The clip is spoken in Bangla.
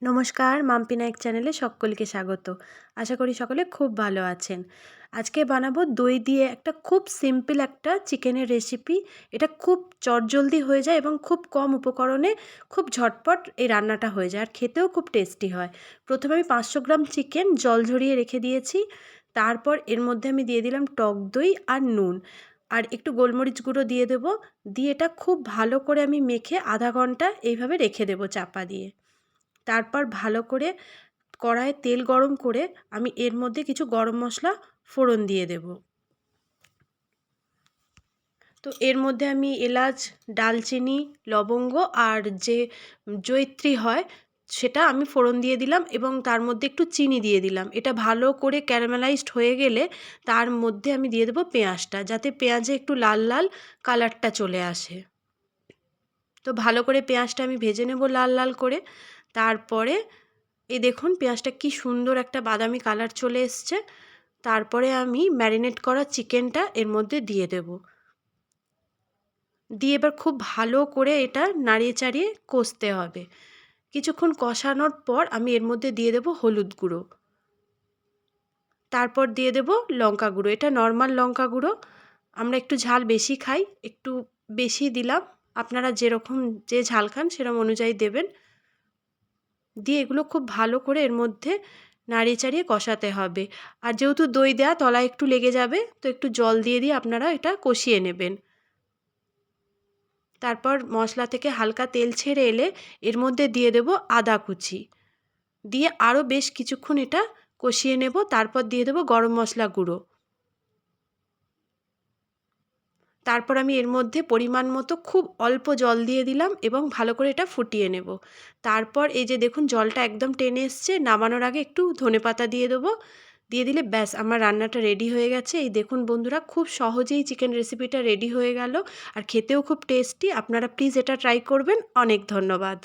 নমস্কার, মাম্পি নায়েক চ্যানেলে সকলকে স্বাগত। আশা করি সকলে খুব ভালো আছেন। আজকে বানাবো দই দিয়ে একটা খুব সিম্পল একটা চিকেনের রেসিপি। এটা খুব চটজলদি হয়ে যায় এবং খুব কম উপকরণে খুব ঝটপট এই রান্নাটা হয়ে যায়, আর খেতেও খুব টেস্টি হয়। প্রথমে আমি 500 গ্রাম চিকেন জল ঝরিয়ে রেখে দিয়েছি। তারপর এর মধ্যে আমি দিয়ে দিলাম টক দই আর নুন, আর একটু গোলমরিচ গুঁড়ো দিয়ে দেবো। দিয়ে এটা খুব ভালো করে আমি মেখে আধা ঘন্টা এইভাবে রেখে দেবো চাপা দিয়ে। তারপর ভালো করে কড়াইয়ে তেল গরম করে আমি এর মধ্যে কিছু গরম মশলা ফোড়ন দিয়ে দেব। তো এর মধ্যে আমি এলাচ, ডালচিনি, লবঙ্গ আর যে জয়িত্রী হয় সেটা আমি ফোড়ন দিয়ে দিলাম এবং তার মধ্যে একটু চিনি দিয়ে দিলাম। এটা ভালো করে ক্যারামেলাইজড হয়ে গেলে তার মধ্যে আমি দিয়ে দেবো পেঁয়াজটা, যাতে পেঁয়াজে একটু লাল লাল কালারটা চলে আসে। তো ভালো করে পেঁয়াজটা আমি ভেজে নেব লাল লাল করে। তারপরে এই দেখুন পেঁয়াজটা কি সুন্দর একটা বাদামি কালার চলে এসছে। তারপরে আমি ম্যারিনেট করা চিকেনটা এর মধ্যে দিয়ে দেব। দিয়ে এবার খুব ভালো করে এটা নাড়িয়ে চাড়িয়ে কষতে হবে। কিছুক্ষণ কষানোর পর আমি এর মধ্যে দিয়ে দেব হলুদ গুঁড়ো, তারপর দিয়ে দেব লঙ্কা গুঁড়ো। এটা নর্মাল লঙ্কা গুঁড়ো, আমরা একটু ঝাল বেশি খাই, একটু বেশি দিলাম। আপনারা যেরকম যে ঝাল খান সেরকম অনুযায়ী দেবেন। দিয়ে এগুলো খুব ভালো করে এর মধ্যে নাড়িয়ে চাড়িয়ে কষাতে হবে। আর যেহেতু দই দেওয়া তলায় একটু লেগে যাবে, তো একটু জল দিয়ে আপনারা এটা কষিয়ে নেবেন। তারপর মশলা থেকে হালকা তেল ছেড়ে এলে এর মধ্যে দিয়ে দেব আদা কুচি, দিয়ে আরও বেশ কিছুক্ষণ এটা কষিয়ে নেব। তারপর দিয়ে দেব গরম মশলা গুঁড়ো। তারপর আমি এর মধ্যে পরিমাণ মতো খুব অল্প জল দিয়ে দিলাম এবং ভালো করে এটা ফুটিয়ে নেব। তারপর এই যে দেখুন জলটা একদম টেনে এসছে, নামানোর আগে একটু ধনেপাতা দিয়ে দেবো। দিয়ে দিলে ব্যাস আমার রান্নাটা রেডি হয়ে গেছে। এই দেখুন বন্ধুরা, খুব সহজেই চিকেন রেসিপিটা রেডি হয়ে গেল, আর খেতেও খুব টেস্টি। আপনারা প্লিজ এটা ট্রাই করবেন। অনেক ধন্যবাদ।